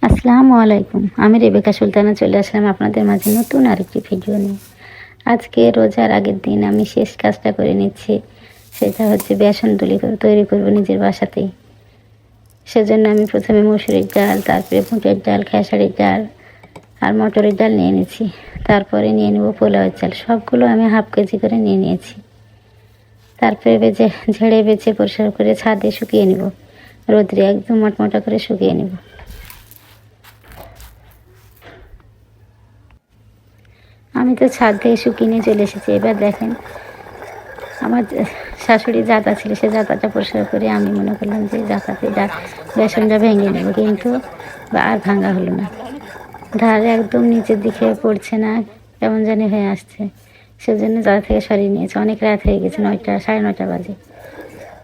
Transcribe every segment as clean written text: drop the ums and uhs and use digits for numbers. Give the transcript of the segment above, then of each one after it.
আসসালামু আলাইকুম। আমি রেবেকা সুলতানা চলে আসলাম আপনাদের মাঝে নতুন আরেকটি ভিডিও নিয়ে। আজকে রোজার আগের দিন আমি শেষ কাজটা করে নিচ্ছি। সেটা হচ্ছে বেসন তৈরি করব নিজের বাসাতেই। সেজন্য আমি প্রথমে মসুরির ডাল, তারপরে বুটের ডাল, খেসারির ডাল আর মটরের ডাল নিয়ে নিয়েছি। তারপরে নিয়ে নেব পোলাওয়ের চাল। সবগুলো আমি হাফ কেজি করে নিয়ে নিয়েছি। তারপরে ঝেড়ে বেছে পরিষ্কার করে ছাদে শুকিয়ে নেব। রোদ্রে একদম মোটা করে শুকিয়ে নেব। আমি তো ছাদ থেকে শুকিয়ে নিয়ে চলে এসেছি। এবার দেখেন, আমার শাশুড়ি জাতা ছিল, সে জাতাটা পরিষ্কার করে আমি মনে করলাম যে জাতাতে বেসনটা ভেঙে নেব, কিন্তু আর ভাঙা হলো না। ধারে একদম নিচের দিকে পড়ছে না, কেমন জানি হয়ে আসছে। সেজন্য জাতা থেকে সরিয়ে নিয়েছে। অনেক রাত হয়ে গেছে, 9টা 9:30 বাজে।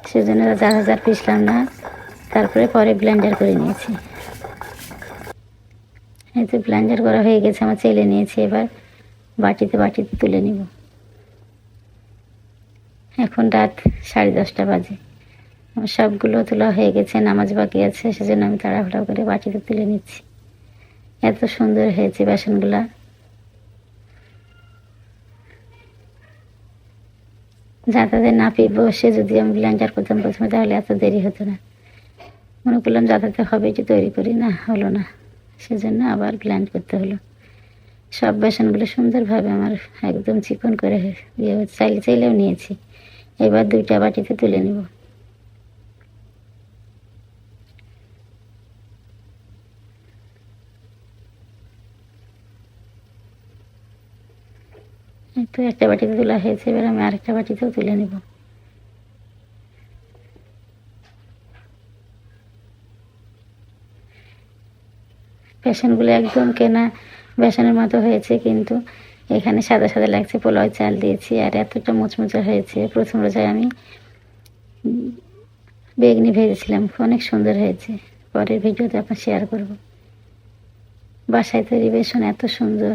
সেজন্য জাতা পিষলাম না। তারপরে পরে ব্লেন্ডার করে নিয়েছি। এই তো ব্লেন্ডার করা হয়ে গেছে, আমার চেলে নিয়েছি। এবার বাটিতে তুলে নিব। এখন রাত 10:30 বাজে। আমার সবগুলো তোলা হয়ে গেছে, নামাজ বাকি আছে, সেজন্য আমি তাড়াহুড়া করে বাটিতে তুলে নিচ্ছি। এত সুন্দর হয়েছে বেসনগুলা। যাতাতে না পেয়ে বসে যদি আমি ব্লেন্ডার করতাম প্রথমে, তাহলে এত দেরি হতো না। মনে করলাম যাতাতে হবে, এটি তৈরি করি, না হলো না। সেজন্য আবার ব্লেন্ড করতে হলো। সব বেসনগুলো সুন্দরভাবে আমার একদম চিকন করে চাইলেও নিয়েছি। এবার 2টা বাটিতে তুলে নেব। তো একটা বাটিতে তোলা হয়েছে, এবার আমি আরেকটা বাটিতেও তুলে নেব। বেসনগুলো একদম কেনা বেসনের মতো হয়েছে, কিন্তু এখানে সাদা সাদা লাগছে। পোলাও চাল দিয়েছি আর এতটা মুচমুচে হয়েছে। প্রথম রোজায় আমি বেগনি ভেজেছিলাম, অনেক সুন্দর হয়েছে। পরের ভিডিওতে আপনার শেয়ার করব। বাসায় তৈরি বেসন এত সুন্দর।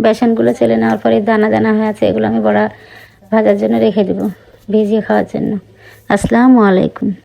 বেসনগুলো চেলে নেওয়ার পরে দানা দানা হয়ে আছে, এগুলো আমি বড়া ভাজার জন্য রেখে দেবো, ভিজিয়ে খাওয়ার জন্য। আসসালামু আলাইকুম।